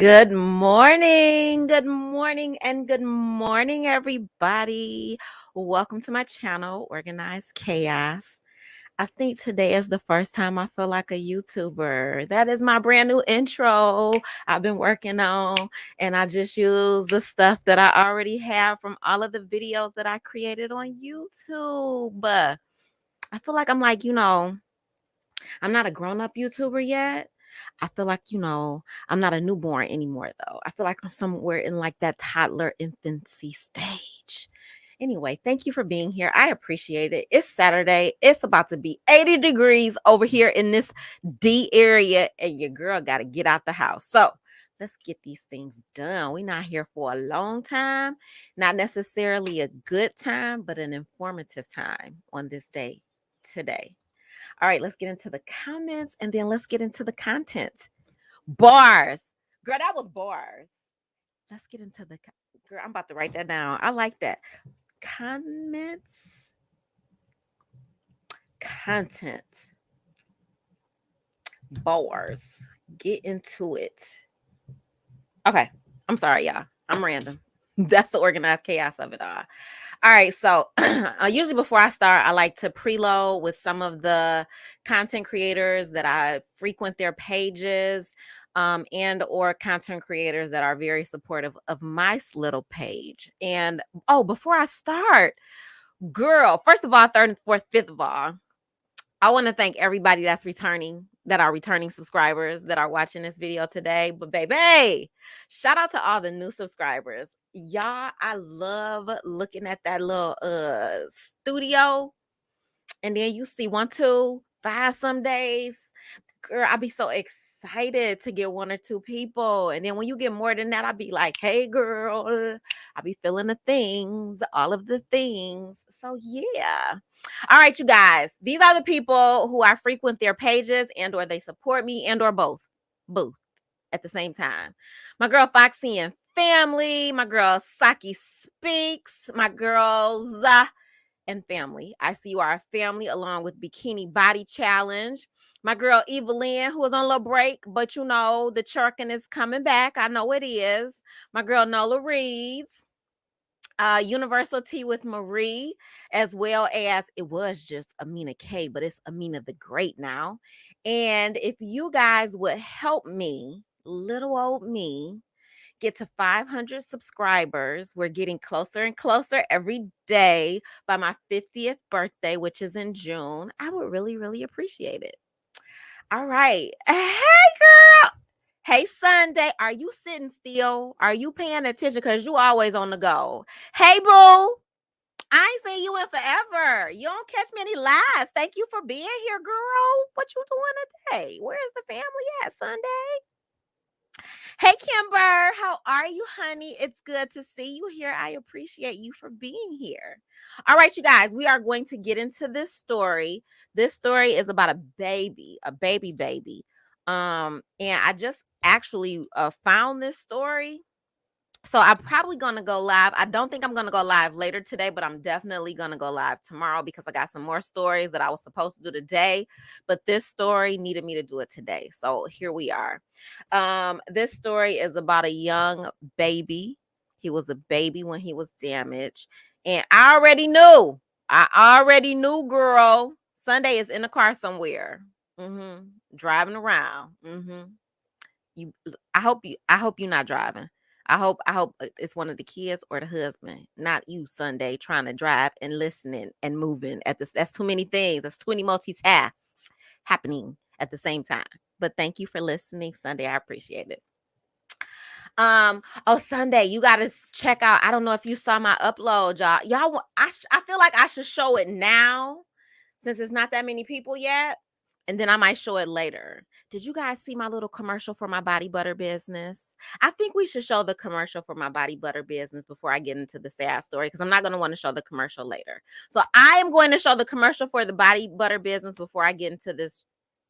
Good morning, and good morning, everybody. Welcome to my channel, Organized Chaos. I think today is the first time I feel like a YouTuber. That is my brand new intro I've been working on, and I just use the stuff that I already have from all of the videos that I created on YouTube. I feel like I'm not a grown-up YouTuber yet. I feel like, I'm not a newborn anymore though. I feel like I'm somewhere in like that toddler infancy stage. Anyway, thank you for being here. I appreciate it. It's Saturday. It's about to be 80 degrees over here in this D area, and your girl got to get out the house. So let's get these things done. We're not here for a long time, not necessarily a good time, but an informative time on this day today. All right, let's get into the comments and then let's get into the content. Bars. Girl, that was bars. Let's get into the girl. I'm about to write that down. I like that. Comments. Content. Bars. Get into it. Okay. I'm sorry, y'all. I'm random. That's the organized chaos of it all. All right, so usually before I start, I like to preload with some of the content creators that I frequent their pages, and or content creators that are very supportive of my little page. And before I start, girl, first of all, third and fourth, fifth of all, I want to thank everybody that are returning subscribers that are watching this video today. But baby, shout out to all the new subscribers. Y'all, I love looking at that little studio. And then you see 1, 2, 5 some days. Girl, I'll be so excited to get 1 or 2 people. And then when you get more than that, I'll be like, hey girl, I'll be feeling the things, all of the things. So yeah. All right, you guys. These are the people who I frequent their pages and or they support me and or both. Both at the same time. My girl Foxy and Family, my girl Saki Speaks, my girls and family. I see you are a family along with Bikini Body Challenge. My girl Evelyn, who was on a little break, but the churkin is coming back. I know it is. My girl Nola Reeds. Universal Tea with Marie, as well as it was just Amina K, but it's Amina the Great now. And if you guys would help me, little old me, get to 500 subscribers. We're getting closer and closer every day by my 50th birthday, which is in June. I would really, really appreciate it. All right. Hey, girl. Hey, Sunday. Are you sitting still? Are you paying attention? Because you always on the go. Hey, boo. I ain't seen you in forever. You don't catch many lies. Thank you for being here, girl. What you doing today? Where's the family at, Sunday? Hey, Kimber, how are you, honey? It's good to see you here. I appreciate you for being here. All right, you guys, we are going to get into this story. This story is about a baby. And I just actually found this story. So I'm probably going to go live. I don't think I'm going to go live later today, but I'm definitely going to go live tomorrow because I got some more stories that I was supposed to do today, but this story needed me to do it today. So here we are. This story is about a young baby. He was a baby when he was damaged. And I already knew, girl. Sunday is in the car somewhere. Driving around. I hope you're not driving. I hope it's one of the kids or the husband, not you, Sunday, trying to drive and listening and moving at this. That's too many things. That's too many multitasks happening at the same time. But thank you for listening, Sunday. I appreciate it. Sunday, you gotta check out. I don't know if you saw my upload, y'all. I feel like I should show it now since it's not that many people yet. And then I might show it later. Did you guys see my little commercial for my body butter business? I think we should show the commercial for my body butter business before I get into the sad story because I'm not going to want to show the commercial later. So I am going to show the commercial for the body butter business before I get into this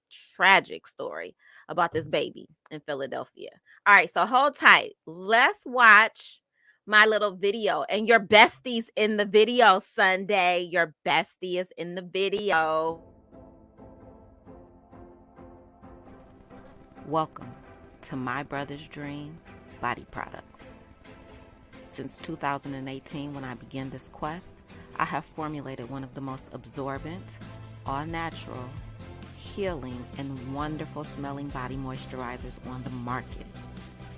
tragic story about this baby in Philadelphia. All right, so hold tight. Let's watch my little video. And your bestie's in the video, Sunday. Your bestie is in the video. Welcome to My Brother's Dream body products. Since 2018, when I began this quest, I have formulated one of the most absorbent, all-natural, healing, and wonderful smelling body moisturizers on the market.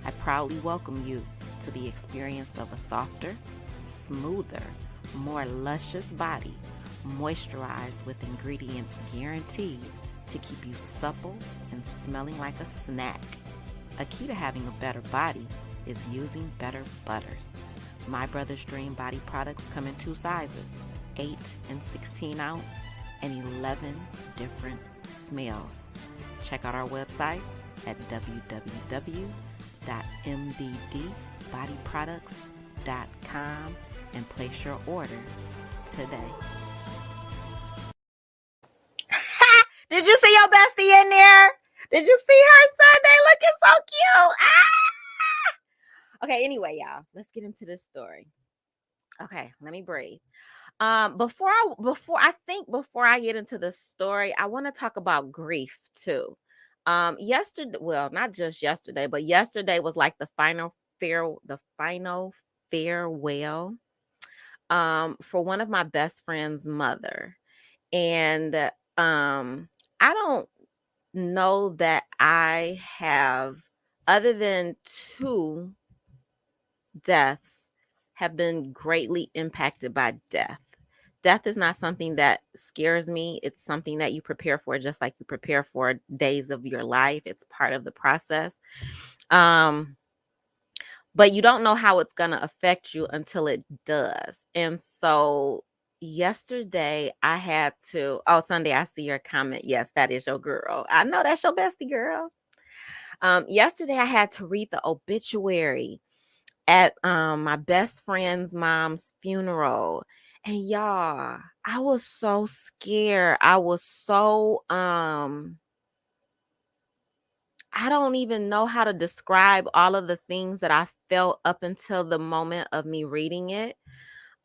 I proudly welcome you to the experience of a softer, smoother, more luscious body, moisturized with ingredients guaranteed to keep you supple and smelling like a snack. A key to having a better body is using better butters. My Brother's Dream body products come in 2 sizes, 8 and 16 ounce, and 11 different smells. Check out our website at www.mbdbodyproducts.com and place your order today. Did you see your bestie in there? Did you see her Sunday looking so cute? Okay, anyway, y'all, let's get into this story. Okay, let me breathe. Before I get into the story, I want to talk about grief too. Yesterday, well, not just yesterday, but yesterday was like the final farewell for one of my best friend's mother. And I don't know that I have, other than 2 deaths, have been greatly impacted by death. Death is not something that scares me. It's something that you prepare for, just like you prepare for days of your life. It's part of the process. But you don't know how it's going to affect you until it does. And so yesterday I had to, Sunday, I see your comment. Yes, that is your girl. I know that's your bestie girl. Yesterday I had to read the obituary at my best friend's mom's funeral. And y'all, I was so scared. I was so I don't even know how to describe all of the things that I felt up until the moment of me reading it.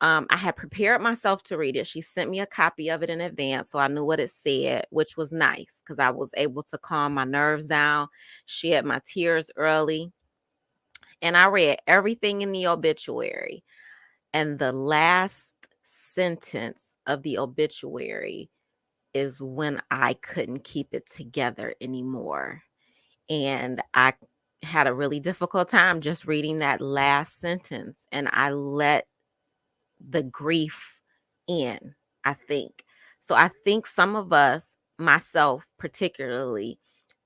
I had prepared myself to read it. She sent me a copy of it in advance, so I knew what it said, which was nice because I was able to calm my nerves down, shed my tears early. And I read everything in the obituary. And the last sentence of the obituary is when I couldn't keep it together anymore. And I had a really difficult time just reading that last sentence. And I let the grief in, I think. So I think some of us, myself particularly,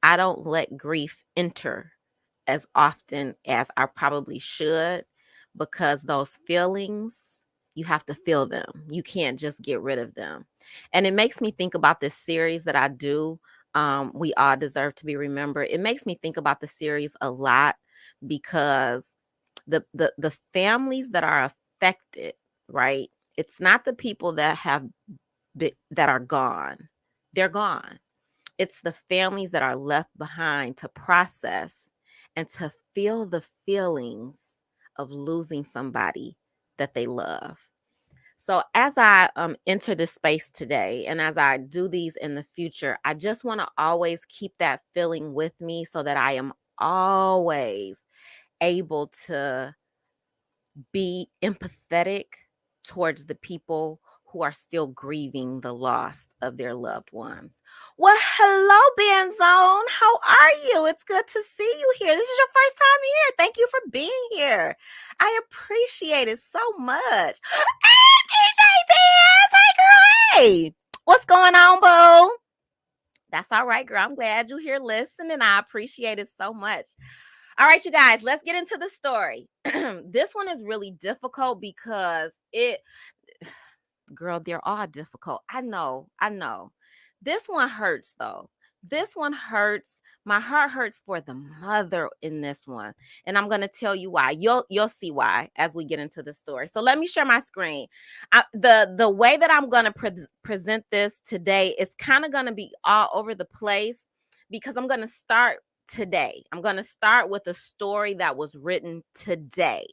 I don't let grief enter as often as I probably should, because those feelings, you have to feel them. You can't just get rid of them. And it makes me think about this series that I do. We all deserve to be remembered. It makes me think about the series a lot because the families that are affected, right? It's not the people that that are gone. They're gone. It's the families that are left behind to process and to feel the feelings of losing somebody that they love. So as I enter this space today, and as I do these in the future, I just want to always keep that feeling with me so that I am always able to be empathetic towards the people who are still grieving the loss of their loved ones. Well, hello, Benzone. How are you? It's good to see you here. This is your first time here. Thank you for being here. I appreciate it so much. Hey, EJ Hey, girl. Hey. What's going on, boo? That's all right, girl. I'm glad you're here listening. I appreciate it so much. All right, you guys, let's get into the story. This one is really difficult because girl, they're all difficult. I know. This one hurts though. This one hurts. My heart hurts for the mother in this one. And I'm going to tell you why. You'll see why as we get into the story. So let me share my screen. The way that I'm going to present this today is kind of going to be all over the place because I'm going to start today. I'm going to start with a story that was written today.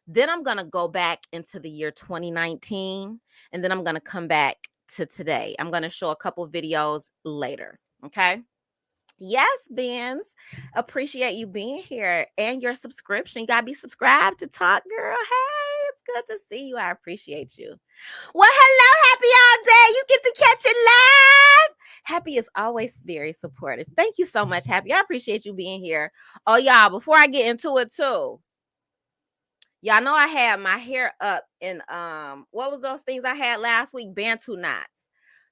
Then I'm going to go back into the year 2019, and then I'm going to come back to today. I'm going to show a couple videos later. Okay. Yes, Benz. Appreciate you being here and your subscription. You gotta be subscribed to Talk Girl. Hey, it's good to see you. I appreciate you. Well, hello, Happy all day. You get to catch it live. Happy is always very supportive. Thank you so much, Happy. I appreciate you being here. Oh, y'all, before I get into it too, y'all know I had my hair up in what was those things I had last week? Bantu knots.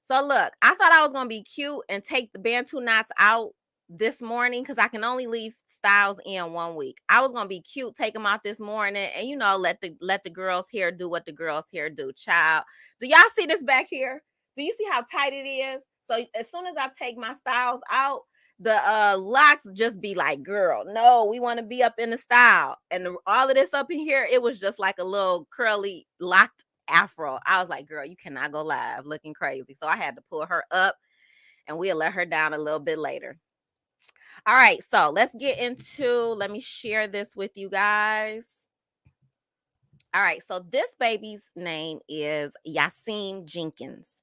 So look, I thought I was gonna be cute and take the Bantu knots out this morning because I can only leave styles in 1 week. I was gonna be cute, take them out this morning, and let the girls' hair do what the girls' hair do. Child, do y'all see this back here? Do you see how tight it is? So as soon as I take my styles out, the locks just be like, girl, no, we want to be up in the style. And all of this up in here, it was just like a little curly locked afro. I was like, girl, you cannot go live looking crazy. So I had to pull her up and we'll let her down a little bit later. All right, so let's get into, let me share this with you guys. All right, so this baby's name is Yaseem Jenkins.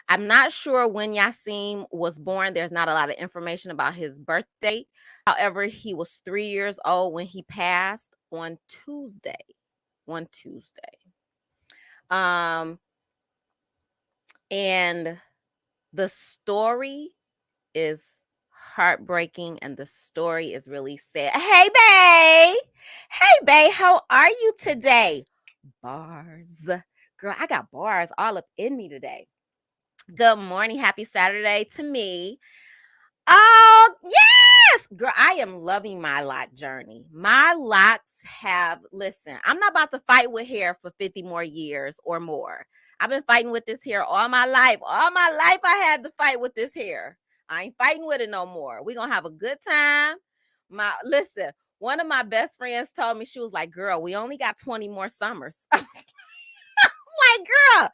I'm not sure when Yaseem was born. There's not a lot of information about his birth date. However, he was 3 years old when he passed on Tuesday. One Tuesday. And the story is heartbreaking and the story is really sad. Hey, babe. Hey, babe. How are you today? Bars. Girl, I got bars all up in me today. Good morning. Happy Saturday to me. Oh, yes. Girl, I am loving my lock journey. My locks listen, I'm not about to fight with hair for 50 more years or more. I've been fighting with this hair all my life. All my life, I had to fight with this hair. I ain't fighting with it no more. We're going to have a good time. Listen, one of my best friends told me, she was like, girl, we only got 20 more summers. I was like, girl,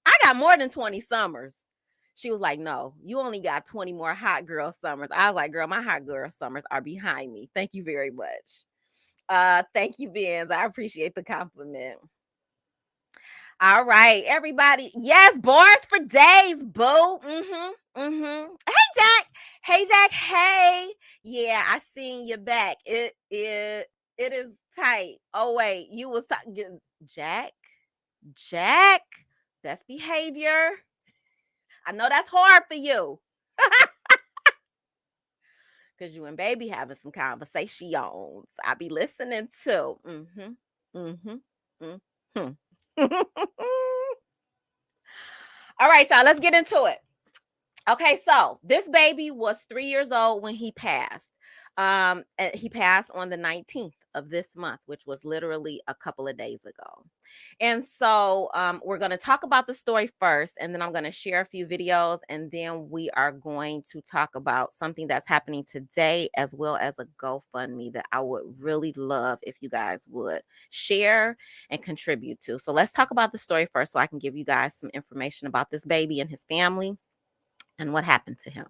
I got more than 20 summers. She was like, no, you only got 20 more hot girl summers. I was like, girl, my hot girl summers are behind me. Thank you very much. Thank you, Benz. I appreciate the compliment. All right, everybody. Yes, bars for days, boo. Hey, Jack. Hey, Jack. Hey. Yeah, I seen you back. It is tight. Oh, wait. You was talking Jack. Jack. Best behavior. I know that's hard for you. Because you and baby having some conversations. I be listening too. All right, y'all, let's get into it. Okay, so this baby was 3 years old when he passed. He passed on the 19th of this month, which was literally a couple of days ago. And so we're going to talk about the story first, and then I'm going to share a few videos, and then we are going to talk about something that's happening today, as well as a GoFundMe that I would really love if you guys would share and contribute to. So let's talk about the story first so I can give you guys some information about this baby and his family and what happened to him.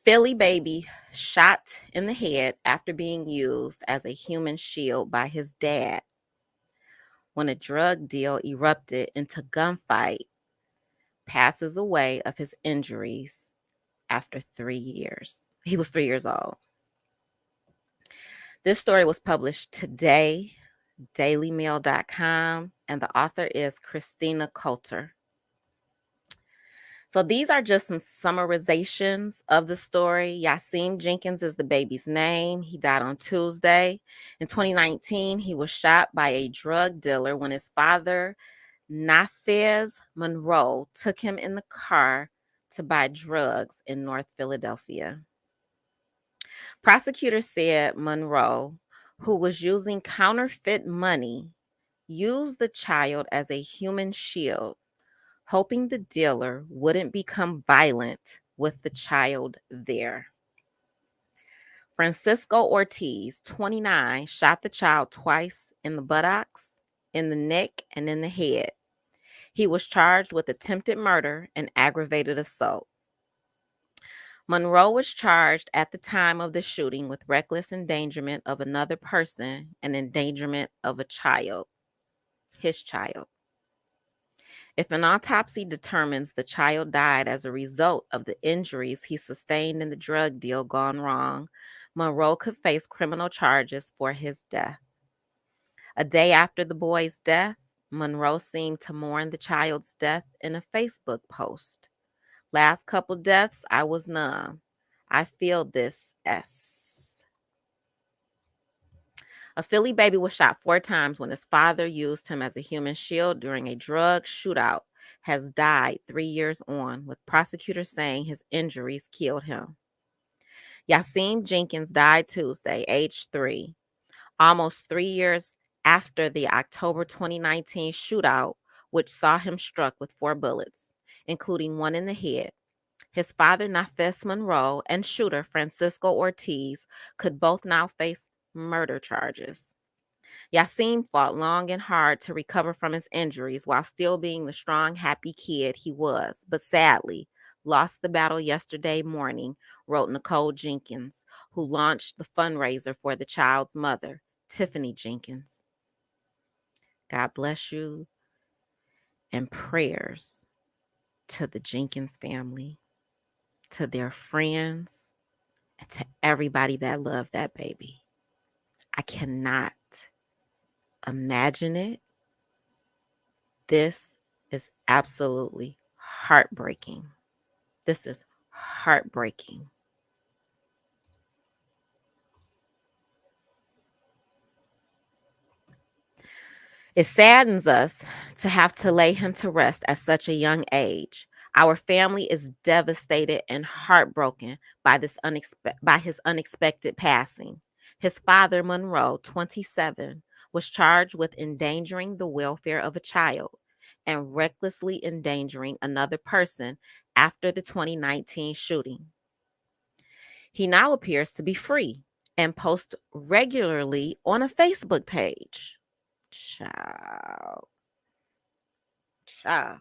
Philly baby shot in the head after being used as a human shield by his dad when a drug deal erupted into gunfight, passes away of his injuries after 3 years. He was 3 years old. This story was published today, dailymail.com, and the author is Christina Coulter. So these are just some summarizations of the story. Yaseem Jenkins is the baby's name. He died on Tuesday. In 2019, he was shot by a drug dealer when his father, Nafez Monroe, took him in the car to buy drugs in North Philadelphia. Prosecutors said Monroe, who was using counterfeit money, used the child as a human shield, hoping the dealer wouldn't become violent with the child there. Francisco Ortiz, 29, shot the child twice in the buttocks, in the neck, and in the head. He was charged with attempted murder and aggravated assault. Monroe was charged at the time of the shooting with reckless endangerment of another person and endangerment of a child, his child. If an autopsy determines the child died as a result of the injuries he sustained in the drug deal gone wrong, Monroe could face criminal charges for his death. A day after the boy's death, Monroe seemed to mourn the child's death in a Facebook post. Last couple deaths, I was numb. I feel this S. A Philly baby was shot 4 times when his father used him as a human shield during a drug shootout. Has died 3 years on, with prosecutors saying his injuries killed him. Yaseem Jenkins died Tuesday, age 3, almost 3 years after the October 2019 shootout, which saw him struck with 4 bullets, including one in the head. His father, Nafes Monroe, and shooter, Francisco Ortiz, could both now face murder charges. Yaseem fought long and hard to recover from his injuries while still being the strong, happy kid he was, but sadly lost the battle yesterday morning, wrote Nicole Jenkins, who launched the fundraiser for the child's mother, Tiffany Jenkins. God bless you, and prayers to the Jenkins family, to their friends, and to everybody that loved that baby. I cannot imagine it. This is absolutely heartbreaking. This is heartbreaking. It saddens us to have to lay him to rest at such a young age. Our family is devastated and heartbroken by his unexpected passing. His father, Monroe, 27, was charged with endangering the welfare of a child and recklessly endangering another person after the 2019 shooting. He now appears to be free and posts regularly on a Facebook page. Child. Child.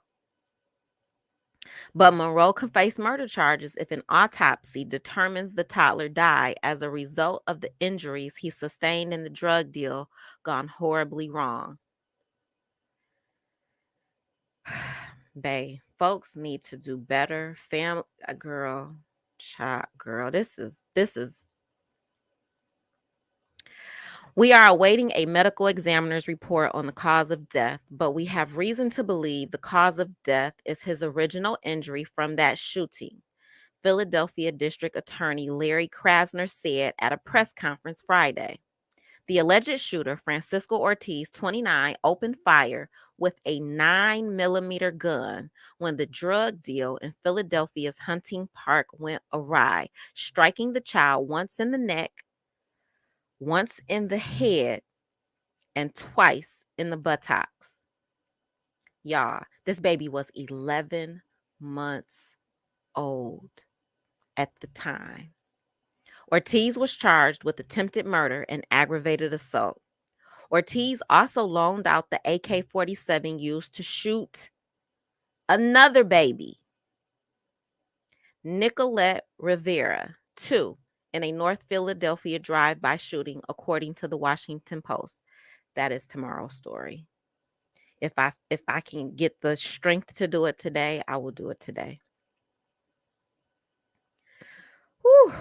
But Monroe could face murder charges if an autopsy determines the toddler died as a result of the injuries he sustained in the drug deal gone horribly wrong. Bae, folks need to do better. Girl, child, girl, this is We are awaiting a medical examiner's report on the cause of death, but we have reason to believe the cause of death is his original injury from that shooting, Philadelphia District Attorney Larry Krasner said at a press conference Friday. The alleged shooter, Francisco Ortiz, 29, opened fire with a 9mm gun when the drug deal in Philadelphia's Hunting Park went awry, striking the child once in the neck, once in the head, and twice in the buttocks. Y'all, this baby was 11 months old at the time. Ortiz was charged with attempted murder and aggravated assault. Ortiz also loaned out the AK 47 used to shoot another baby, Nicolette Rivera, 2, in a North Philadelphia drive-by shooting, according to the Washington Post. That is tomorrow's story. If I can get the strength to do it today, I will do it today. Whew.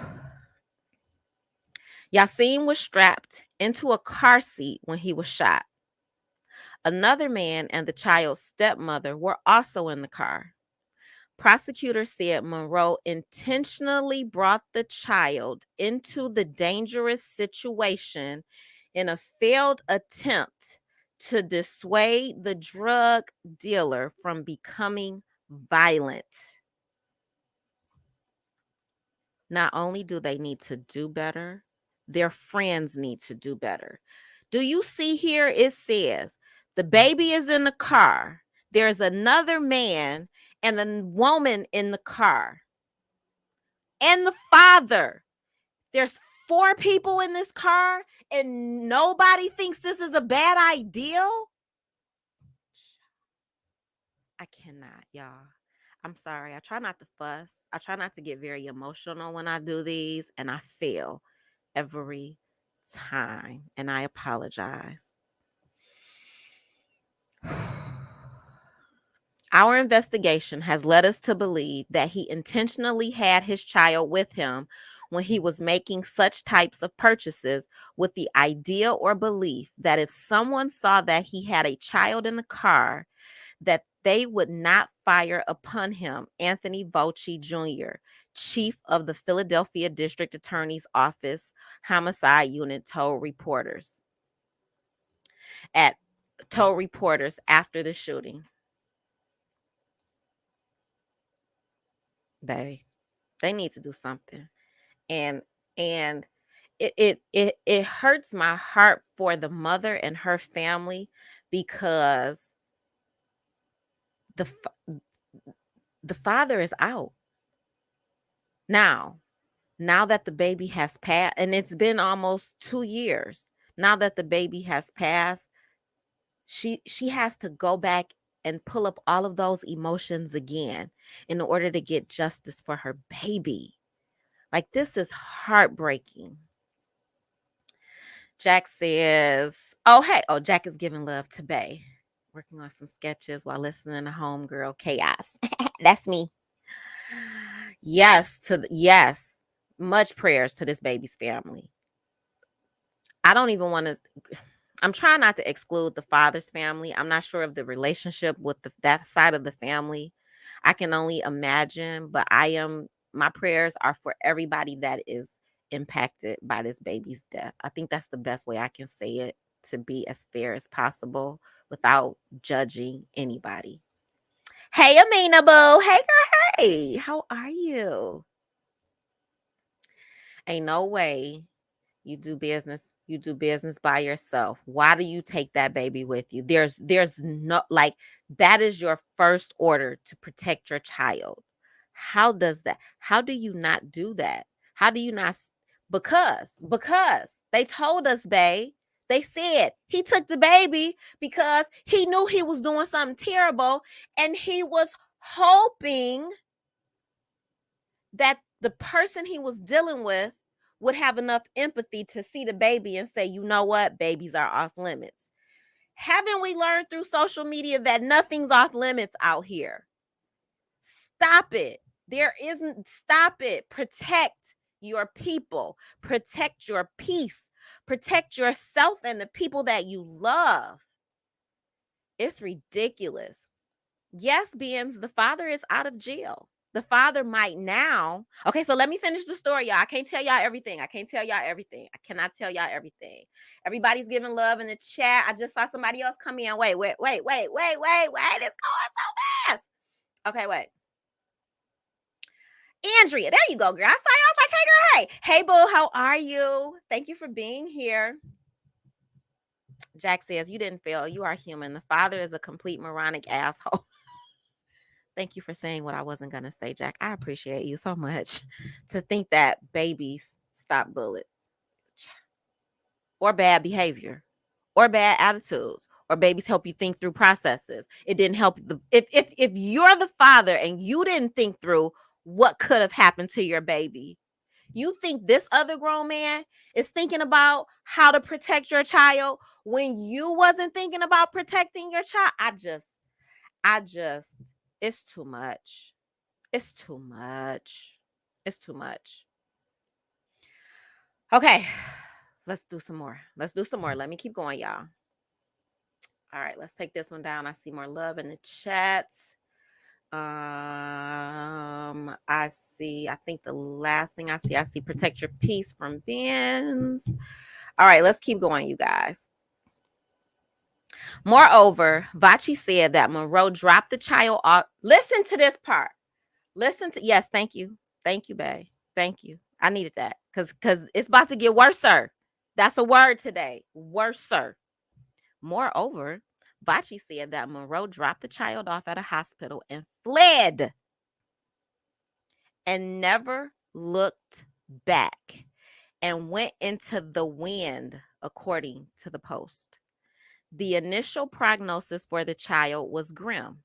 Yaseem was strapped into a car seat when he was shot. Another man and the child's stepmother were also in the car. Prosecutors said Monroe intentionally brought the child into the dangerous situation in a failed attempt to dissuade the drug dealer from becoming violent. Not only do they need to do better, their friends need to do better. Do you see here? It says the baby is in the car. There's another man and a woman in the car. And the father. There's 4 people in this car, and nobody thinks this is a bad idea. I cannot, y'all. I'm sorry. I try not to fuss. I try not to get very emotional when I do these, and I fail every time. And I apologize. Our investigation has led us to believe that he intentionally had his child with him when he was making such types of purchases, with the idea or belief that if someone saw that he had a child in the car, that they would not fire upon him. Anthony Voci Jr., chief of the Philadelphia District Attorney's Office Homicide Unit, at told reporters after the shooting. Babe, they need to do something. And and it hurts my heart for the mother and her family, because the the father is out now. Now that the baby has passed, and it's been almost 2 years. Now that the baby has passed, she has to go back and pull up all of those emotions again in order to get justice for her baby. Like, this is heartbreaking. Jack says, oh, hey, oh, Jack is giving love to Bay, working on some sketches while listening to Homegirl Chaos. That's me. Yes, much prayers to this baby's family. I don't even want to. I'm trying not to exclude the father's family. I'm not sure of the relationship with that side of the family. I can only imagine, but my prayers are for everybody that is impacted by this baby's death. I think that's the best way I can say it, to be as fair as possible without judging anybody. Hey, Amina Boo. Hey, girl. Hey, how are you? Ain't no way you do business by yourself. Why do you take that baby with you? There's no, like, that is your first order, to protect your child. How do you not do that? How do you not? Because they told us, babe. They said he took the baby because he knew he was doing something terrible, and he was hoping that the person he was dealing with would have enough empathy to see the baby and say, you know what, babies are off limits. Haven't we learned through social media that nothing's off limits out here? Stop it. Stop it. Protect your people, protect your peace, protect yourself and the people that you love. It's ridiculous. Yes, Beans, the father is out of jail. The father might now. Okay, so let me finish the story, y'all. I can't tell y'all everything. I cannot tell y'all everything. Everybody's giving love in the chat. I just saw somebody else come in. Wait. It's going so fast. Okay, wait. Andrea, there you go, girl. I saw you. I was like, hey, girl, hey. Hey, boo, how are you? Thank you for being here. Jack says, you didn't fail. You are human. The father is a complete moronic asshole. Thank you for saying what I wasn't going to say, Jack. I appreciate you so much. To think that babies stop bullets, or bad behavior, or bad attitudes, or babies help you think through processes. It didn't help. If you're the father and you didn't think through what could have happened to your baby, you think this other grown man is thinking about how to protect your child when you wasn't thinking about protecting your child? I just, it's too much. It's too much. It's too much. Okay, let's do some more. Let me keep going, y'all. All right, let's take this one down. I see more love in the chat. I think the last thing I see protect your peace from bins. All right, let's keep going, you guys. Moreover, Vachi said that Monroe dropped the child off. Listen to this part. Yes, thank you. Thank you, babe. Thank you. I needed that because it's about to get worse, sir. That's a word today. Worse, sir. Moreover, Vachi said that Monroe dropped the child off at a hospital and fled and never looked back and went into the wind, according to the Post. The initial prognosis for the child was grim.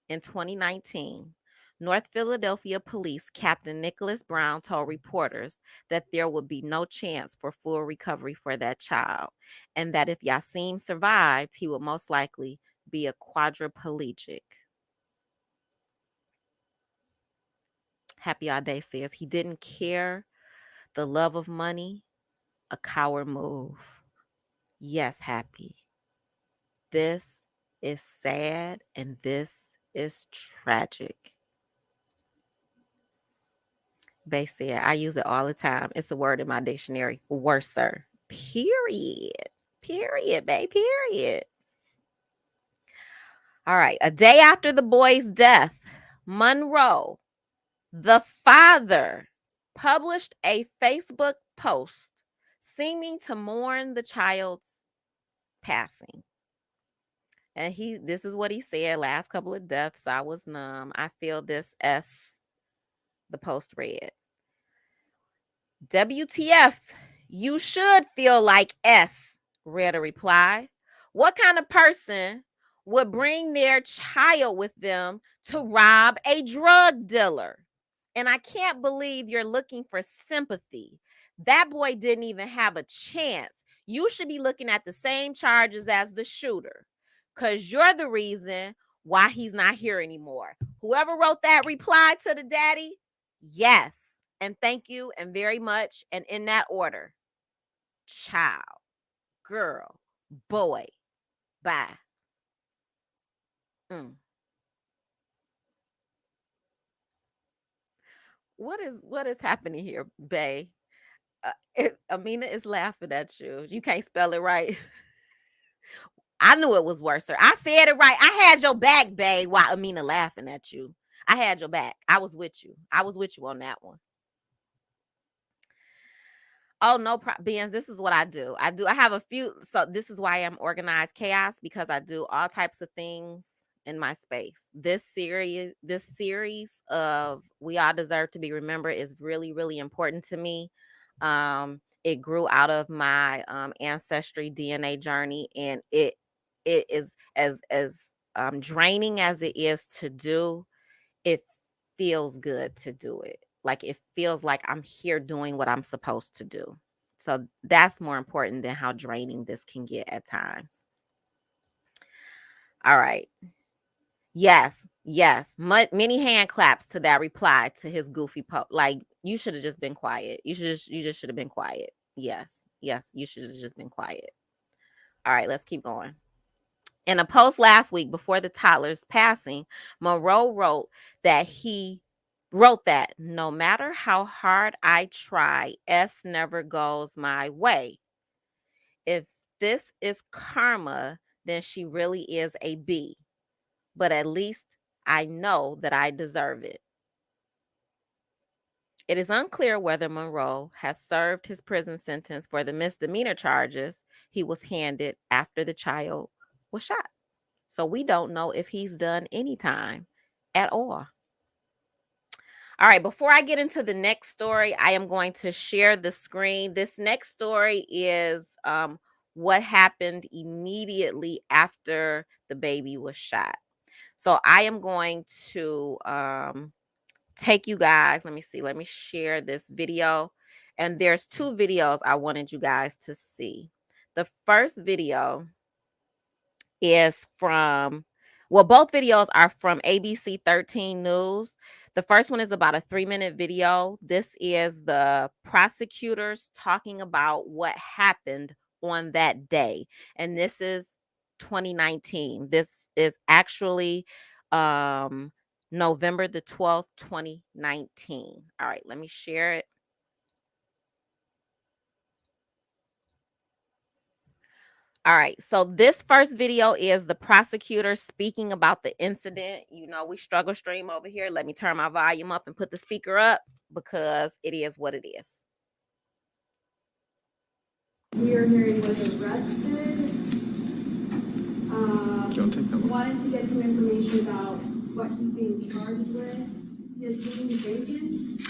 In 2019, North Philadelphia Police Captain Nicholas Brown told reporters that there would be no chance for full recovery for that child, and that if Yaseem survived, he would most likely be a quadriplegic. Happy All Day says he didn't care the love of money, a coward move. Yes, Happy. This is sad and this is tragic. Bay said, I use it all the time. It's a word in my dictionary. Worser. Period. Period, Bay. Period. All right. A day after the boy's death, Monroe, the father, published a Facebook post seeming to mourn the child's passing. And this is what he said: last couple of deaths, I was numb. I feel this S, the post read. WTF, you should feel like S, read a reply. What kind of person would bring their child with them to rob a drug dealer? And I can't believe you're looking for sympathy. That boy didn't even have a chance. You should be looking at the same charges as the shooter, because you're the reason why he's not here anymore. Whoever wrote that reply to the daddy, yes. And thank you and very much. And in that order: child, girl, boy, bye. Mm. What is happening here, Bay? Amina is laughing at you. You can't spell it right. I knew it was worse, sir. I said it right. I had your back, Bay, while Amina laughing at you. I had your back. I was with you. I was with you on that one. Oh, no problem. Beans, this is what I do. I have a few. So this is why I'm organized chaos, because I do all types of things in my space. This series of We All Deserve to Be Remembered is really, really important to me. It grew out of my ancestry DNA journey, and it is as draining as it is to do. It feels good to do it. Like, it feels like I'm here doing what I'm supposed to do. So that's more important than how draining this can get at times. All right. Yes, yes. Many hand claps to that reply to his goofy post. Like, you should have just been quiet. You just should have been quiet. Yes, yes. You should have just been quiet. All right, let's keep going. In a post last week before the toddler's passing, Monroe wrote that no matter how hard I try, S never goes my way. If this is karma, then she really is a B. But at least I know that I deserve it. It is unclear whether Monroe has served his prison sentence for the misdemeanor charges he was handed after the child was shot. So we don't know if he's done any time at all. All right, before I get into the next story, I am going to share the screen. This next story is what happened immediately after the baby was shot. So I am going to take you guys. Let me see. Let me share this video. And there's two videos I wanted you guys to see. The first video is from, well, both videos are from ABC 13 News. The first one is about a 3-minute video. This is the prosecutors talking about what happened on that day. And this is 2019. This is actually November the 12th, 2019. All right, let me share it. All right. So this first video is the prosecutor speaking about the incident. You know, we struggle stream over here. Let me turn my volume up and put the speaker up because it is what it is. We are hearing was arrested. Wanted to get some information about what he's being charged with. Yaseem Jenkins.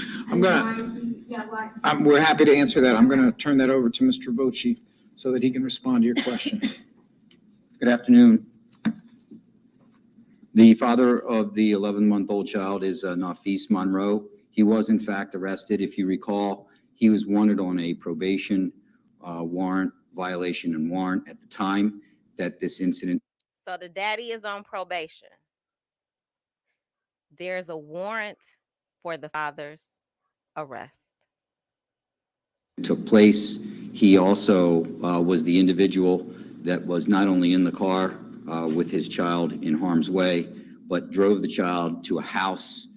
We're happy to answer that. I'm going to turn that over to Mr. Voci so that he can respond to your question. Good afternoon. The father of the 11-month-old child is Nafis Monroe. He was in fact arrested. If you recall, he was wanted on a probation warrant, violation and warrant at the time that this incident. So the daddy is on probation. There's a warrant for the father's arrest. Took place. He also was the individual that was not only in the car with his child in harm's way, but drove the child to a house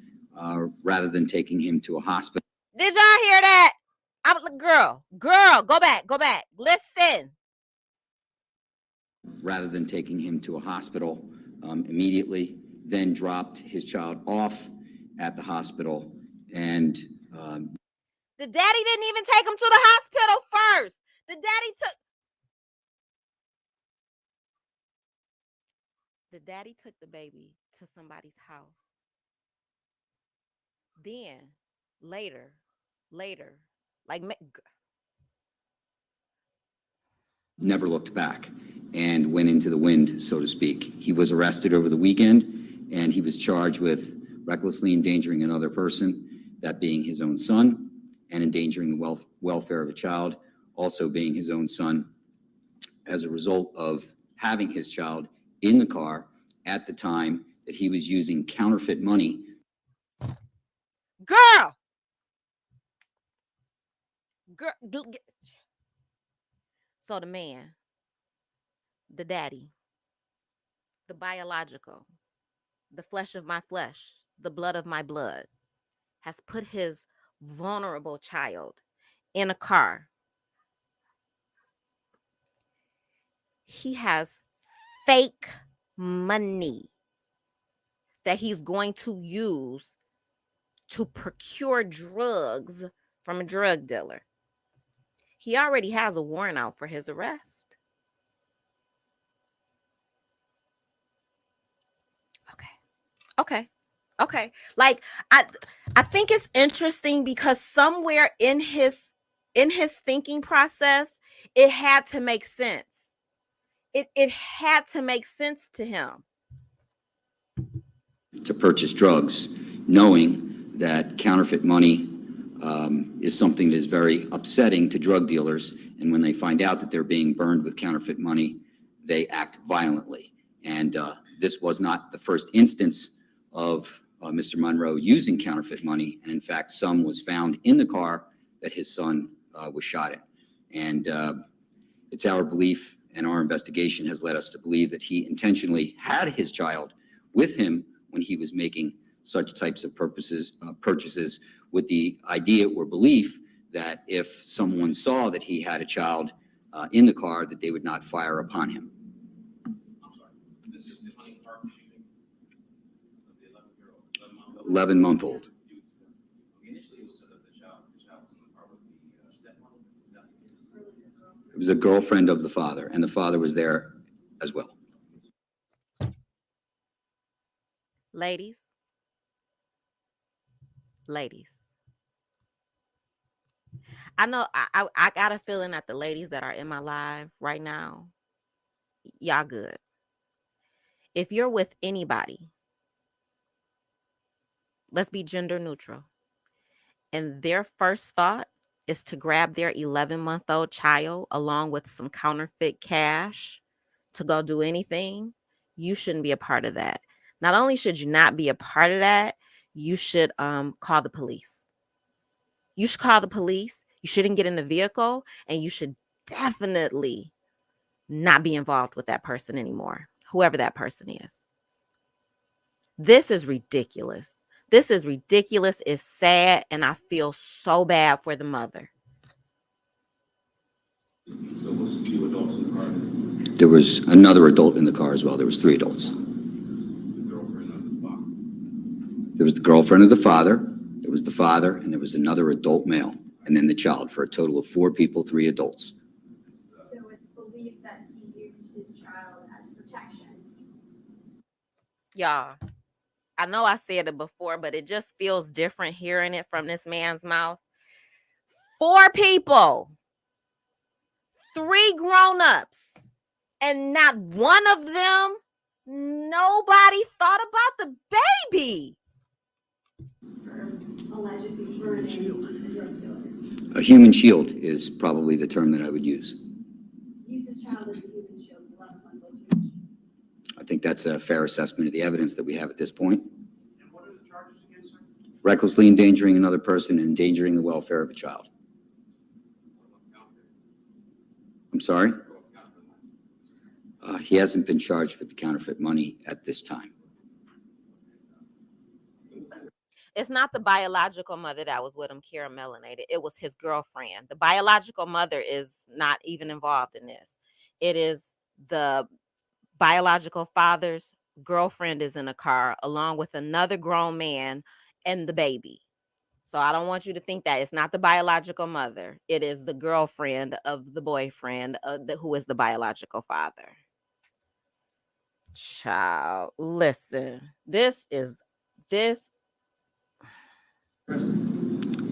rather than taking him to a hospital. Did y'all hear that? Girl, go back. Listen. Rather than taking him to a hospital immediately, then dropped his child off at the hospital. And the daddy didn't even take him to the hospital first. The daddy took the baby to somebody's house. Then later, like never looked back and went into the wind, so to speak. He was arrested over the weekend, and he was charged with recklessly endangering another person, that being his own son, and endangering the welfare of a child, also being his own son, as a result of having his child in the car at the time that he was using counterfeit money. Girl. So the man, the daddy, the biological, the flesh of my flesh, the blood of my blood, has put his vulnerable child in a car. He has fake money that he's going to use to procure drugs from a drug dealer. He already has a warrant out for his arrest. Okay. Like I think it's interesting because somewhere in his thinking process, it had to make sense. It had to make sense to him. To purchase drugs, knowing that counterfeit money is something that is very upsetting to drug dealers. And when they find out that they're being burned with counterfeit money, they act violently. And this was not the first instance of Mr. Monroe using counterfeit money. And in fact, some was found in the car that his son was shot in. And it's our belief, and our investigation has led us to believe, that he intentionally had his child with him when he was making such types of purchases, with the idea or belief that if someone saw that he had a child in the car, that they would not fire upon him. I'm sorry. This is the Hunting Park shooting of the 11-year-old, 11-month-old. Initially, it was said that the child was in the car with the stepmother. Is that the case? It was a girlfriend of the father, and the father was there as well. Ladies, I know I got a feeling that the ladies that are in my live right now, y'all good. If you're with anybody, let's be gender neutral, and their first thought is to grab their 11-month-old child along with some counterfeit cash to go do anything, you shouldn't be a part of that. Not only should you not be a part of that, you should call the police. You should call the police. You shouldn't get in the vehicle, and you should definitely not be involved with that person anymore, whoever that person is. This is ridiculous. It's sad, and I feel so bad for the mother. So was 2 adults in the car? There was another adult in the car as well. There was 3 adults. Girlfriend of the father. There was the girlfriend of the father, there was the father, and there was another adult male, and then the child, for a total of 4 people, 3 adults. So it's believed that he used his child as protection. Y'all, I know I said it before, but it just feels different hearing it from this man's mouth. 4 people, 3 grown-ups, and not one of them, nobody thought about the baby. For allegedly burning the drug dealer. A human shield is probably the term that I would use. Use his child as a human shield, 11-month-old Jewish. I think that's a fair assessment of the evidence that we have at this point. And what are the charges against him? recklessly endangering another person and endangering the welfare of a child. I'm sorry? He hasn't been charged with the counterfeit money at this time. It's not the biological mother that was with him, melanated. It was his girlfriend. The biological mother is not even involved in this. It is the biological father's girlfriend is in a car along with another grown man and the baby. So I don't want you to think that it's not the biological mother. It is the girlfriend of the boyfriend who is the biological father. Child, listen, this.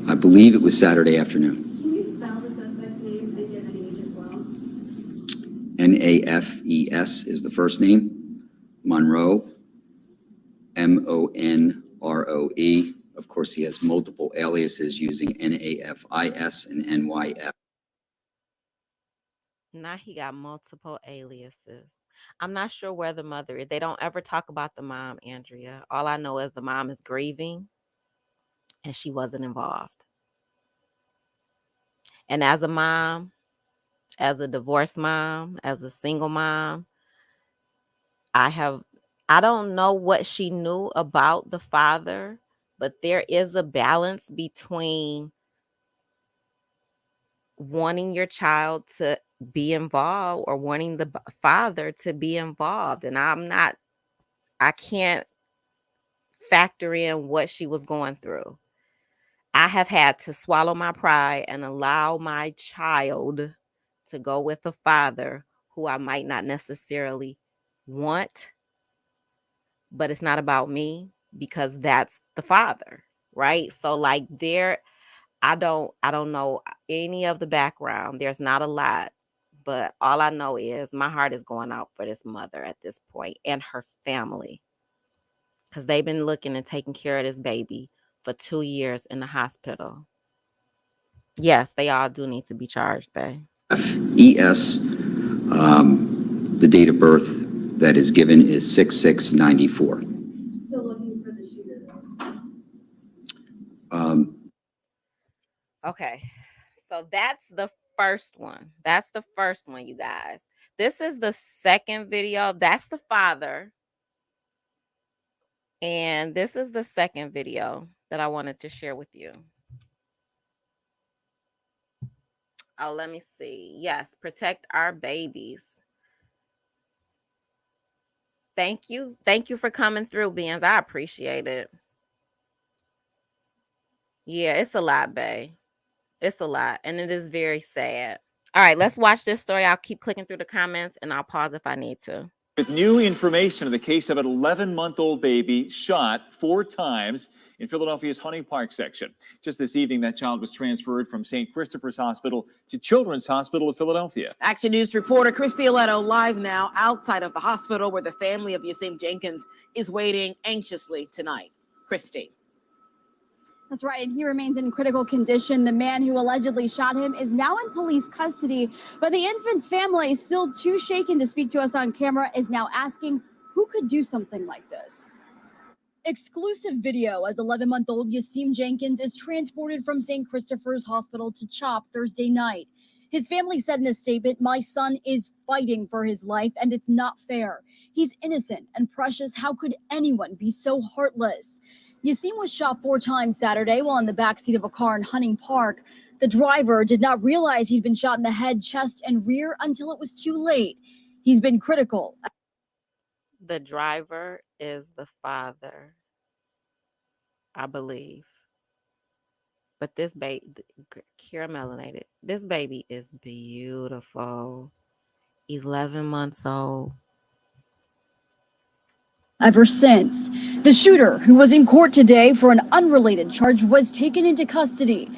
I believe it was Saturday afternoon. Can you spell the suspect's name and give an age as well? Nafes is the first name. Monroe, Monroe. Of course, he has multiple aliases using Nafis and NYF. Now he got multiple aliases. I'm not sure where the mother is. They don't ever talk about the mom, Andrea. All I know is the mom is grieving and she wasn't involved. And as a mom, as a divorced mom, as a single mom, I don't know what she knew about the father, but there is a balance between wanting your child to be involved or wanting the father to be involved. And I can't factor in what she was going through. I have had to swallow my pride and allow my child to go with a father who I might not necessarily want, but it's not about me because that's the father, right? So like I don't know any of the background. There's not a lot, but all I know is my heart is going out for this mother at this point and her family, because they've been looking and taking care of this baby for 2 years in the hospital. Yes, they all do need to be charged, babe. ES, the date of birth that is given is 6694. Still looking for the shooter. Okay, so that's the first one. That's the first one, you guys. This is the second video. That's the father. And this is the second video that I wanted to share with you. Oh, let me see. Yes, protect our babies. Thank you. Thank you for coming through, Benz. I appreciate it. Yeah, it's a lot, babe. It's a lot. And it is very sad. All right, let's watch this story. I'll keep clicking through the comments and I'll pause if I need to. With new information in the case of an 11-month-old baby shot 4 times in Philadelphia's Hunting Park section. Just this evening, that child was transferred from St. Christopher's Hospital to Children's Hospital of Philadelphia. Action News reporter Christy Aletto live now outside of the hospital where the family of Yaseem Jenkins is waiting anxiously tonight. Christy. That's right, and he remains in critical condition. The man who allegedly shot him is now in police custody, but the infant's family, still too shaken to speak to us on camera, is now asking who could do something like this. Exclusive video as 11-month-old Yaseem Jenkins is transported from St. Christopher's Hospital to CHOP Thursday night. His family said in a statement, "My son is fighting for his life, and it's not fair. He's innocent and precious. How could anyone be so heartless?" Yaseem was shot 4 times Saturday while in the backseat of a car in Hunting Park. The driver did not realize he'd been shot in the head, chest, and rear until it was too late. He's been critical. The driver is the father, I believe. But this baby, melanated, this baby is beautiful. 11 months old. Ever since, the shooter, who was in court today for an unrelated charge, was taken into custody.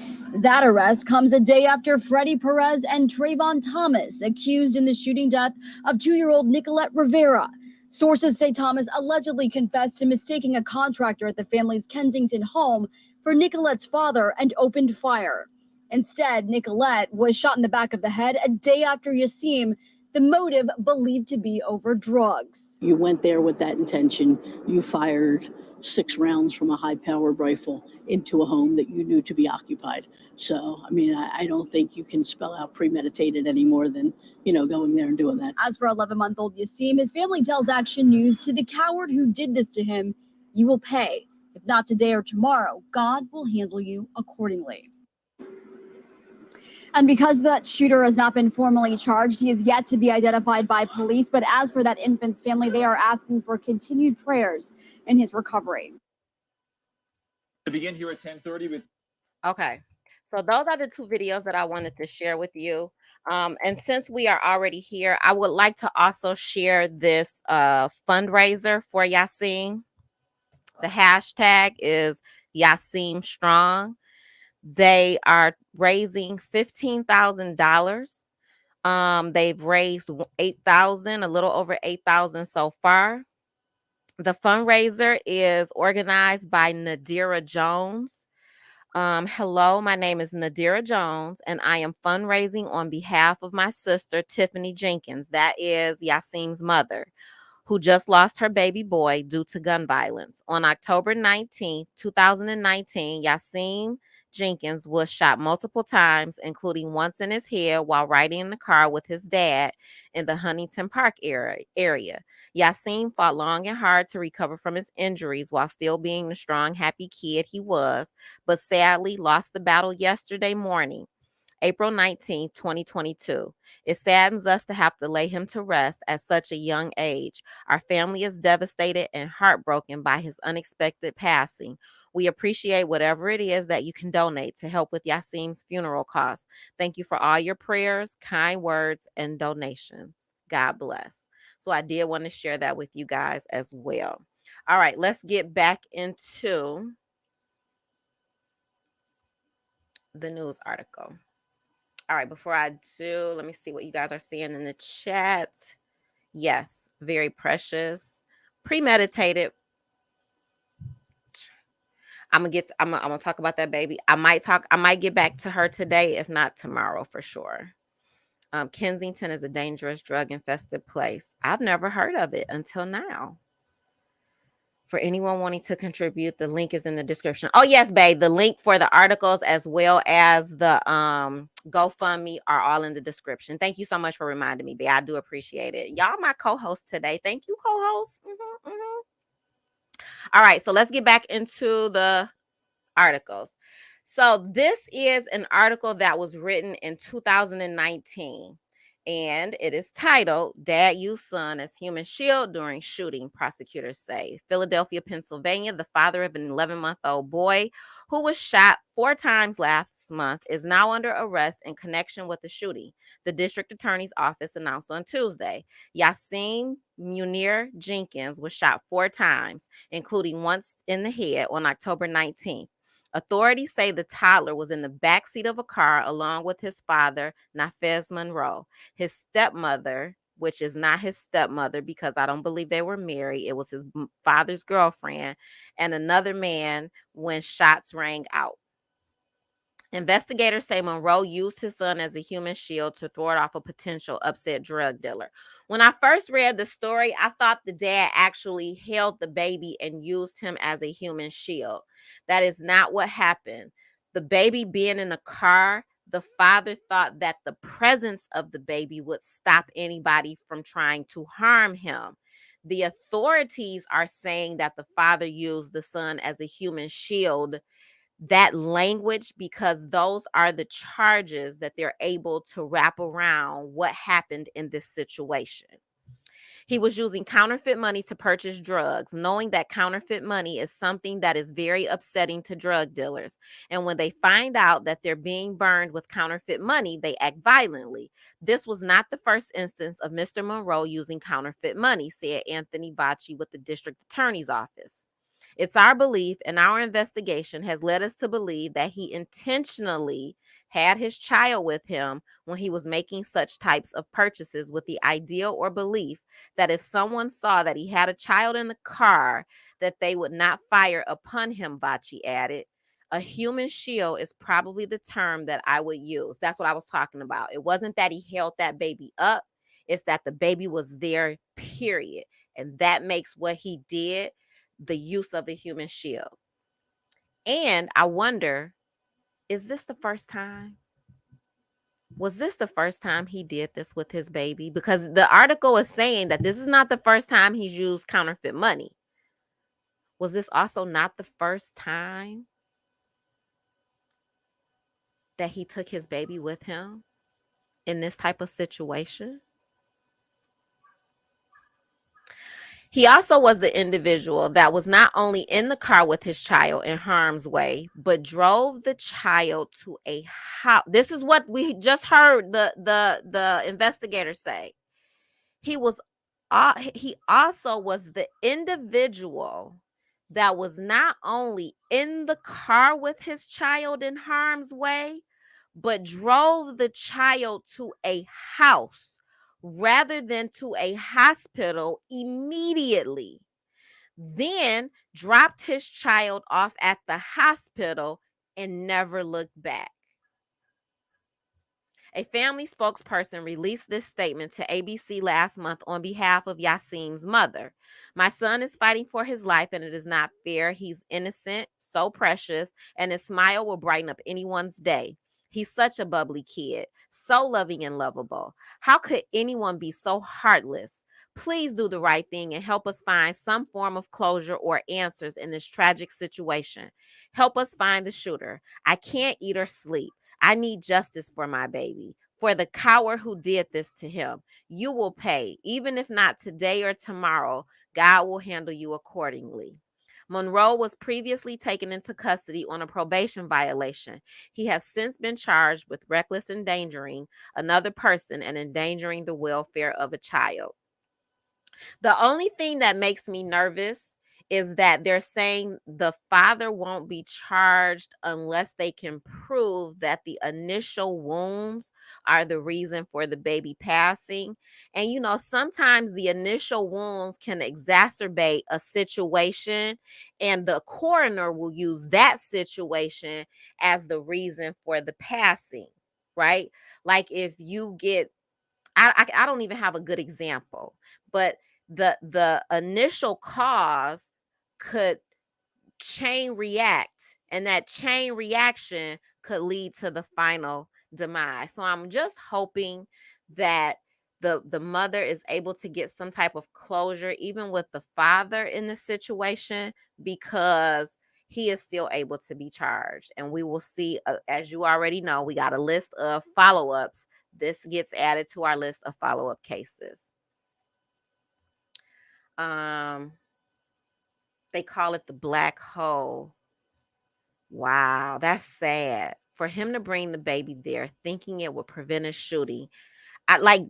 That arrest comes a day after Freddie Perez and Trayvon Thomas accused in the shooting death of 2-year-old Nicolette Rivera. Sources say Thomas allegedly confessed to mistaking a contractor at the family's Kensington home for Nicolette's father and opened fire. Instead, Nicolette was shot in the back of the head a day after Yaseem. The motive believed to be over drugs. You went there with that intention. You fired 6 rounds from a high-powered rifle into a home that you knew to be occupied. So, I mean, I don't think you can spell out premeditated any more than, going there and doing that. As for 11-month-old Yaseem, his family tells Action News, to the coward who did this to him, you will pay. If not today or tomorrow, God will handle you accordingly. And because that shooter has not been formally charged, he is yet to be identified by police. But as for that infant's family, they are asking for continued prayers in his recovery. To begin here at 10:30 with. Okay. So those are the two videos that I wanted to share with you. And since we are already here, I would like to also share this fundraiser for Yaseem. The hashtag is Yaseem Strong. They are raising $15,000. They've raised 8,000, a little over 8,000 so far. The fundraiser is organized by Nadira Jones. Hello, my name is Nadira Jones, and I am fundraising on behalf of my sister, Tiffany Jenkins. That is Yaseem's mother, who just lost her baby boy due to gun violence. On October 19th, 2019, Yaseem Jenkins was shot multiple times, including once in his head while riding in the car with his dad in the Huntington Park area. Yaseem fought long and hard to recover from his injuries while still being the strong, happy kid he was, but sadly lost the battle yesterday morning, April 19, 2022. It saddens us to have to lay him to rest at such a young age. Our family is devastated and heartbroken by his unexpected passing. We appreciate whatever it is that you can donate to help with Yaseem's funeral costs. Thank you for all your prayers, kind words, and donations. God bless. So I did want to share that with you guys as well. All right, let's get back into the news article. All right, before I do, let me see what you guys are seeing in the chat. Yes, very precious, premeditated. I'm gonna talk about that baby. I might get back to her today, if not tomorrow for sure. Kensington is a dangerous drug infested place. I've never heard of it until now. For anyone wanting to contribute, the link is in the description. Oh, yes, babe. The link for the articles as well as the GoFundMe are all in the description. Thank you so much for reminding me, babe. I do appreciate it. Y'all, my co-host today. Thank you, co-host. All right, so let's get back into the articles. So this is an article that was written in 2019. And it is titled, Dad Used Son as Human Shield During Shooting, prosecutors say. Philadelphia, Pennsylvania, the father of an 11-month-old boy who was shot 4 times last month is now under arrest in connection with the shooting, the district attorney's office announced on Tuesday. Yaseem Munir Jenkins was shot 4 times, including once in the head on October 19th. Authorities say the toddler was in the backseat of a car along with his father, Nafez Monroe. His stepmother, which is not his stepmother because I don't believe they were married, it was his father's girlfriend, and another man when shots rang out. Investigators say Monroe used his son as a human shield to thwart off a potential upset drug dealer. When I first read the story, I thought the dad actually held the baby and used him as a human shield. That is not what happened. The baby being in a car, the father thought that the presence of the baby would stop anybody from trying to harm him. The authorities are saying that the father used the son as a human shield, that language, because those are the charges that they're able to wrap around what happened in this situation. He was using counterfeit money to purchase drugs, knowing that counterfeit money is something that is very upsetting to drug dealers. And when they find out that they're being burned with counterfeit money, they act violently. This was not the first instance of Mr. Monroe using counterfeit money, said Anthony Bacci with the district attorney's office. It's our belief, and our investigation has led us to believe that he intentionally had his child with him when he was making such types of purchases, with the idea or belief that if someone saw that he had a child in the car, that they would not fire upon him, Bacci added. A human shield is probably the term that I would use. That's what I was talking about. It wasn't that he held that baby up. It's that the baby was there, period. And that makes what he did the use of a human shield. And I wonder, is this the first time? Was this the first time he did this with his baby? Because the article is saying that this is not the first time he's used counterfeit money. Was this also not the first time that he took his baby with him in this type of situation? He also was the individual that was not only in the car with his child in harm's way, but drove the child to a house. This is what we just heard the investigator say. He also was the individual that was not only in the car with his child in harm's way, but drove the child to a house rather than to a hospital immediately. Then dropped his child off at the hospital and never looked back. A family spokesperson released this statement to ABC last month on behalf of Yaseem's mother. My son is fighting for his life, and it is not fair. He's innocent, so precious, and his smile will brighten up anyone's day. He's such a bubbly kid, so loving and lovable. How could anyone be so heartless? Please do the right thing and help us find some form of closure or answers in this tragic situation. Help us find the shooter. I can't eat or sleep. I need justice for my baby, for the coward who did this to him. You will pay, even if not today or tomorrow. God will handle you accordingly. Monroe was previously taken into custody on a probation violation. He has since been charged with reckless endangering another person and endangering the welfare of a child. The only thing that makes me nervous is that they're saying the father won't be charged unless they can prove that the initial wounds are the reason for the baby passing. And, you know, sometimes the initial wounds can exacerbate a situation, and the coroner will use that situation as the reason for the passing, right? Like if you get, I don't even have a good example, but the initial cause could chain react, and that chain reaction could lead to the final demise. So I'm just hoping that the mother is able to get some type of closure, even with the father in the situation, because he is still able to be charged. And we will see, as you already know, we got a list of follow-ups. This gets added to our list of follow-up cases. They call it the black hole. Wow, that's sad. For him to bring the baby there, thinking it would prevent a shooting. I like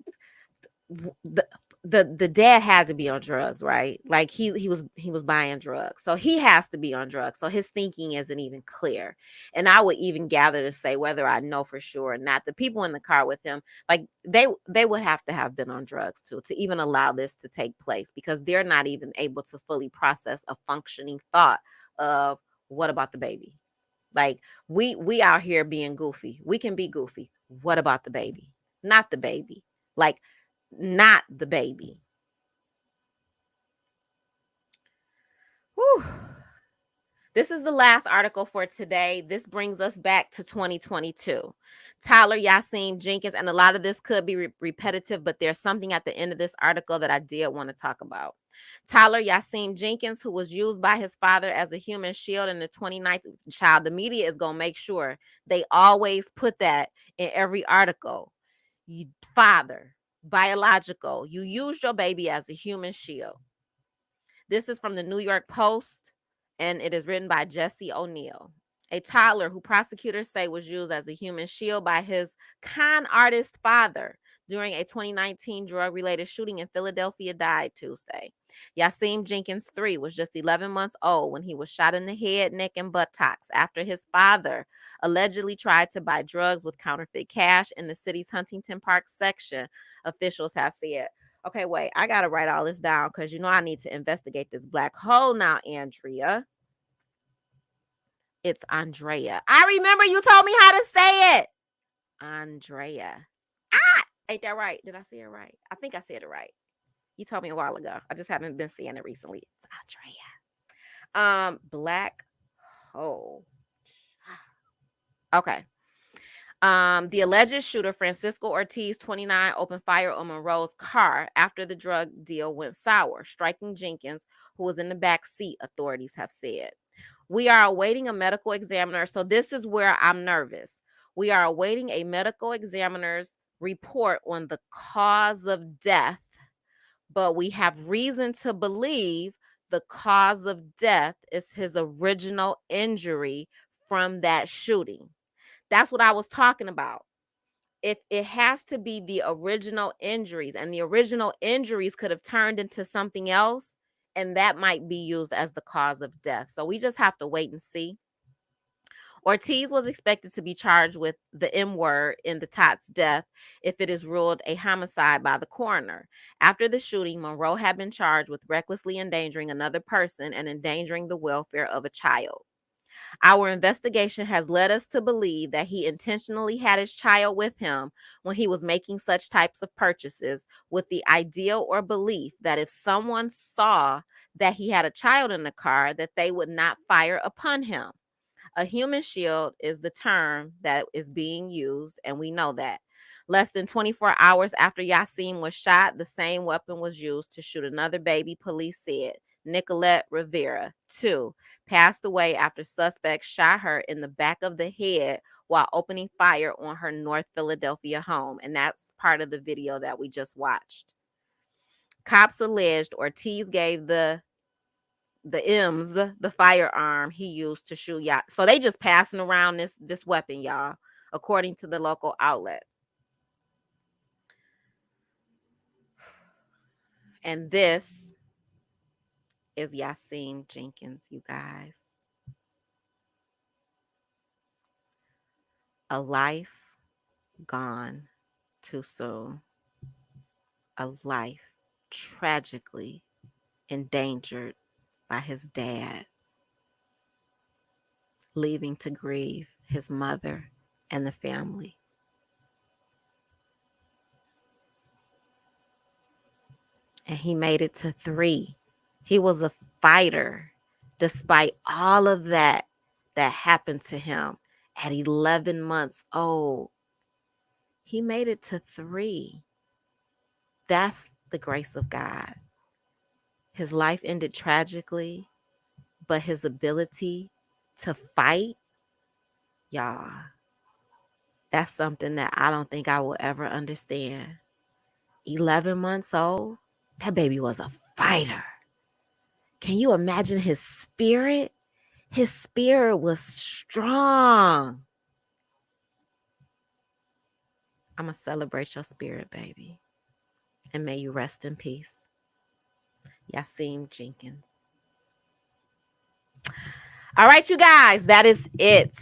the dad had to be on drugs, right? Like he was buying drugs. So he has to be on drugs. So his thinking isn't even clear. And I would even gather to say, whether I know for sure or not, the people in the car with him, like they would have to have been on drugs too to even allow this to take place, because they're not even able to fully process a functioning thought of, what about the baby? Like we out here being goofy. We can be goofy. What about the baby? Not the baby. Like, not the baby. Whew. This is the last article for today. This brings us back to 2022. Tyler, Yaseem, Jenkins, and a lot of this could be repetitive, but there's something at the end of this article that I did want to talk about. Tyler Yaseem Jenkins, who was used by his father as a human shield in the 2019 child. The media is going to make sure they always put that in every article. Father, biological, you used your baby as a human shield. This is from the New York Post, and it is written by Jesse O'Neill. A toddler who prosecutors say was used as a human shield by his con artist father during a 2019 drug-related shooting in Philadelphia died Tuesday. Yaseem Jenkins, 3, was just 11 months old when he was shot in the head, neck, and buttocks after his father allegedly tried to buy drugs with counterfeit cash in the city's Huntington Park section, officials have said. Okay, wait, I got to write all this down because, you know, I need to investigate this black hole now, Andrea. It's Andrea. I remember you told me how to say it. Andrea. Ain't that right? Did I say it right? I think I said it right. You told me a while ago. I just haven't been seeing it recently. It's Andrea. Black hole. Okay. The alleged shooter, Francisco Ortiz, 29, opened fire on Monroe's car after the drug deal went sour, striking Jenkins, who was in the back seat, authorities have said. We are awaiting a medical examiner. So this is where I'm nervous. We are awaiting a medical examiner's report on the cause of death, but we have reason to believe the cause of death is his original injury from that shooting. That's what I was talking about. If it has to be the original injuries, and the original injuries could have turned into something else, and that might be used as the cause of death. So we just have to wait and see. Ortiz was expected to be charged with the M word in the Tot's death if it is ruled a homicide by the coroner. After the shooting, Monroe had been charged with recklessly endangering another person and endangering the welfare of a child. Our investigation has led us to believe that he intentionally had his child with him when he was making such types of purchases, with the idea or belief that if someone saw that he had a child in the car, that they would not fire upon him. A human shield is the term that is being used, and we know that. Less than 24 hours after Yaseem was shot, the same weapon was used to shoot another baby, police said. Nicolette Rivera, 2, passed away after suspects shot her in the back of the head while opening fire on her North Philadelphia home. And that's part of the video that we just watched. Cops alleged Ortiz gave the M's the firearm he used to shoot y'all. So they just passing around this weapon, y'all, according to the local outlet. And this is Yaseem Jenkins, you guys. A life gone too soon. A life tragically endangered by his dad, leaving to grieve his mother and the family. And he made it to 3. He was a fighter despite all of that happened to him at 11 months old. He made it to 3. That's the grace of God. His life ended tragically, but his ability to fight, y'all, that's something that I don't think I will ever understand. 11 months old, that baby was a fighter. Can you imagine his spirit? His spirit was strong. I'm going to celebrate your spirit, baby. And may you rest in peace. Yaseem Jenkins. All right, you guys, that is it.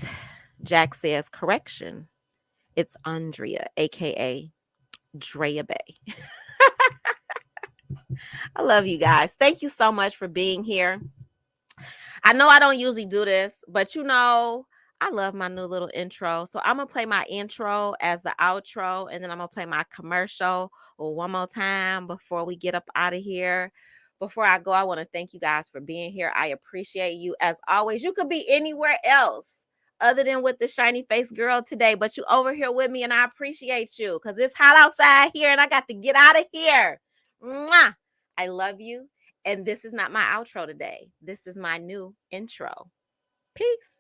Jack says, correction. It's Andrea, a.k.a. Drea Bay. I love you guys. Thank you so much for being here. I know I don't usually do this, but you know, I love my new little intro. So I'm going to play my intro as the outro, and then I'm going to play my commercial one more time before we get up out of here. Before I go, I want to thank you guys for being here. I appreciate you. As always, you could be anywhere else other than with the shiny face girl today, but you over here with me, and I appreciate you because it's hot outside here, and I got to get out of here. Mwah! I love you. And this is not my outro today. This is my new intro. Peace.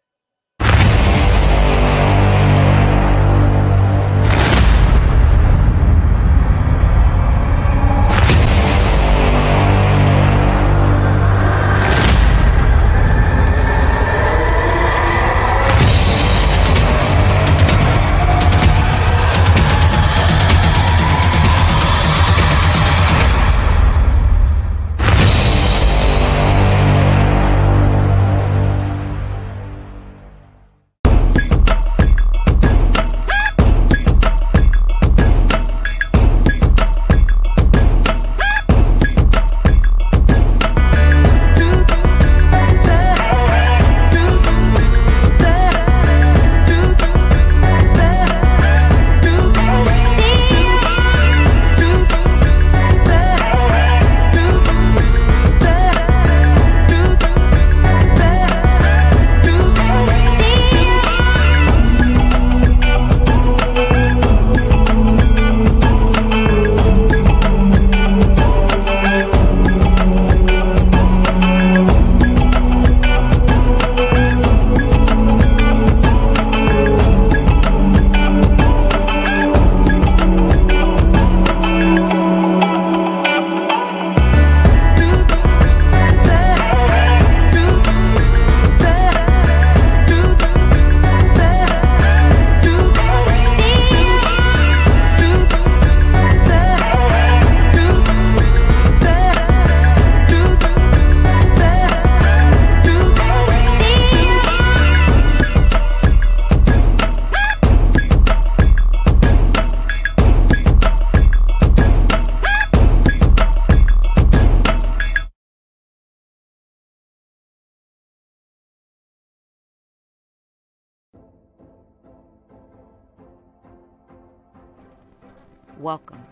Welcome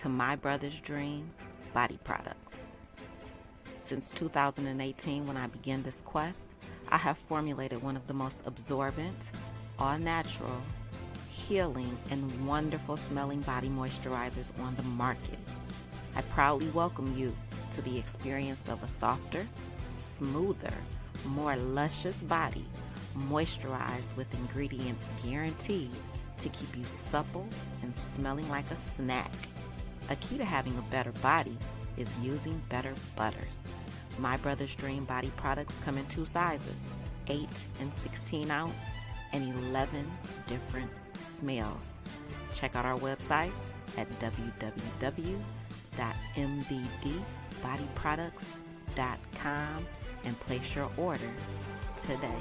to My Brother's Dream Body Products. Since 2018, when I began this quest, I have formulated one of the most absorbent, all-natural, healing, and wonderful smelling body moisturizers on the market. I proudly welcome you to the experience of a softer, smoother, more luscious body, moisturized with ingredients guaranteed to keep you supple and smelling like a snack. A key to having a better body is using better butters. My Brother's Dream Body Products come in 2 sizes, 8 and 16 ounce, and 11 different smells. Check out our website at www.mbdbodyproducts.com and place your order today.